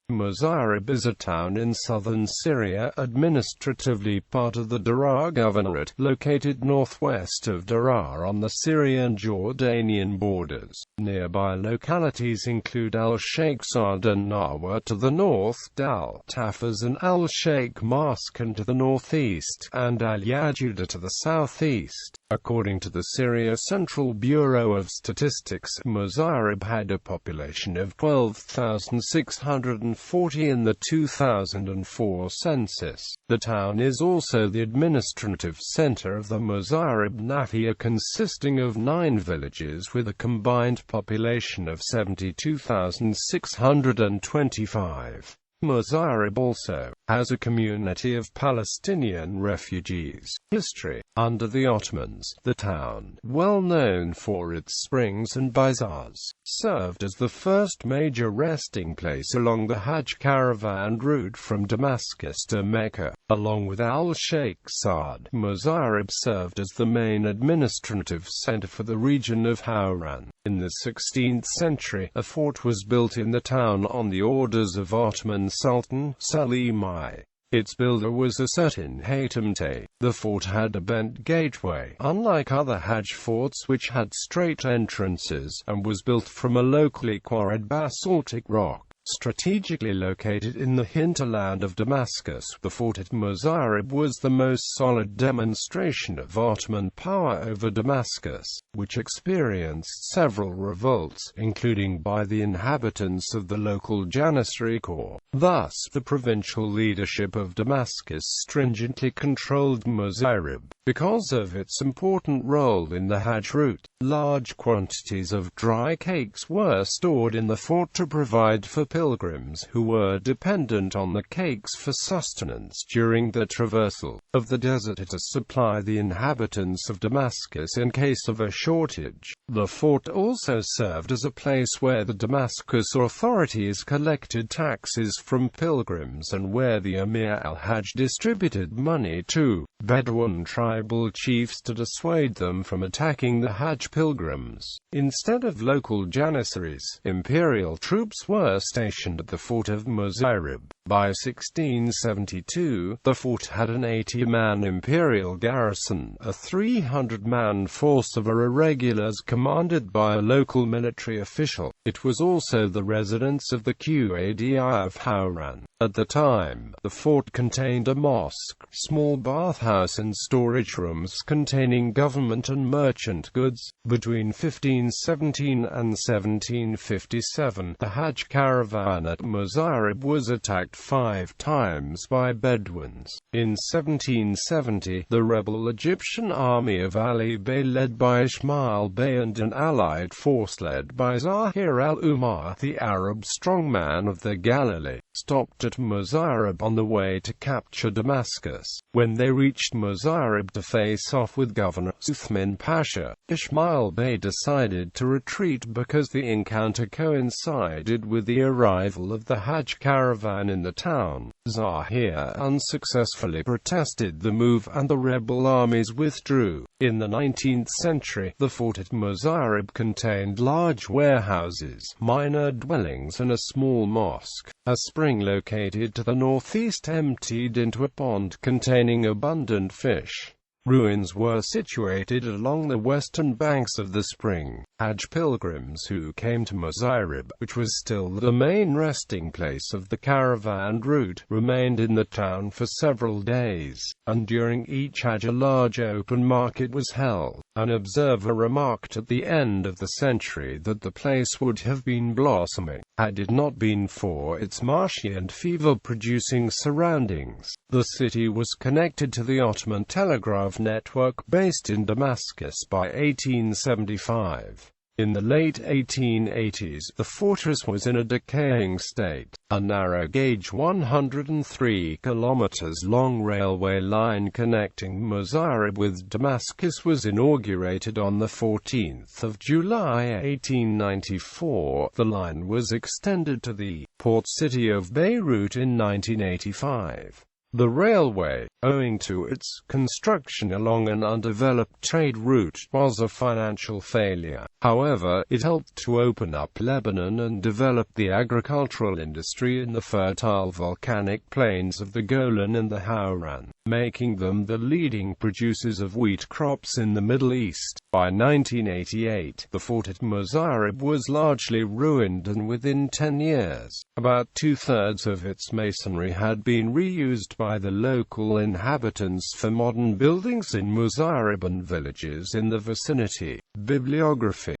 Muzayrib is a town in southern Syria, administratively part of the Daraa Governorate, located northwest of Daraa on the Syrian-Jordanian borders. Nearby localities include al-Shaykh, Saad and Nawa to the north, Tafas and al-Shaykh Maskin to the northeast, and al-Yadudah to the southeast. According to the Syria Central Bureau of Statistics, Muzayrib had a population of 12,640 in the 2004 census. The town is also the administrative center of the Muzayrib nahiyah, consisting of 9 villages with a combined population of 72,625. Muzayrib also has a community of Palestinian refugees. History. Under the Ottomans, the town, well known for its springs and bazaars, served as the first major resting place along the Hajj caravan route from Damascus to Mecca. Along with al-Shaykh Saad, Muzayrib served as the main administrative center for the region of Hawran. In the 16th century, a fort was built in the town on the orders of Ottoman Sultan Suleiman. Its builder was a certain Haytham. The fort had a bent gateway, unlike other Hajj forts which had straight entrances, and was built from a locally quarried basaltic rock. Strategically located in the hinterland of Damascus, the fort at Muzayrib was the most solid demonstration of Ottoman power over Damascus, which experienced several revolts, including by the inhabitants of the local Janissary Corps. Thus, the provincial leadership of Damascus stringently controlled Muzayrib. Because of its important role in the Hajj route, large quantities of dry cakes were stored in the fort to provide for pilgrims who were dependent on the cakes for sustenance during the traversal of the desert to supply the inhabitants of Damascus in case of a shortage. The fort also served as a place where the Damascus authorities collected taxes from pilgrims and where the Emir al-Hajj distributed money to Bedouin tribal chiefs to dissuade them from attacking the Hajj pilgrims. Instead of local janissaries, imperial troops were stationed at the fort of Muzayrib. By 1672, the fort had an 80-man imperial garrison, a 300-man force of irregulars commanded by a local military official. It was also the residence of the Qadi of Hawran. At the time, the fort contained a mosque, small bathhouse and storage rooms containing government and merchant goods. Between 1517 and 1757, the Hajj caravan at Muzayrib was attacked 5 times by Bedouins. In 1770, the rebel Egyptian army of Ali Bey led by Ismail Bey and an allied force led by Zahir al-Umar, the Arab strongman of the Galilee, stopped at Muzayrib on the way to capture Damascus. When they reached Muzayrib to face off with Governor Uthman Pasha, Ismail Bey decided to retreat because the encounter coincided with the arrival of the Hajj caravan in the town. Zahir unsuccessfully protested the move and the rebel armies withdrew. In the 19th century, the fort at Muzayrib contained large warehouses, minor dwellings and a small mosque. A spring located to the northeast emptied into a pond containing abundant fish. Ruins were situated along the western banks of the spring. Hajj pilgrims who came to Muzayrib, which was still the main resting place of the caravan route, remained in the town for several days, and during each Hajj a large open market was held. An observer remarked at the end of the century that the place would have been blossoming, had it not been for its marshy and fever-producing surroundings. The city was connected to the Ottoman telegraph network based in Damascus by 1875. In the late 1880s, the fortress was in a decaying state. A narrow-gauge 103 kilometers long railway line connecting Muzayrib with Damascus was inaugurated on the 14th of July 1894. The line was extended to the port city of Beirut in 1985. The railway, owing to its construction along an undeveloped trade route, was a financial failure. However, it helped to open up Lebanon and develop the agricultural industry in the fertile volcanic plains of the Golan and the Hauran, making them the leading producers of wheat crops in the Middle East. By 1988, the fort at Muzayrib was largely ruined, and within 10 years, about two-thirds of its masonry had been reused by the local inhabitants for modern buildings in Muzayrib and villages in the vicinity. Bibliography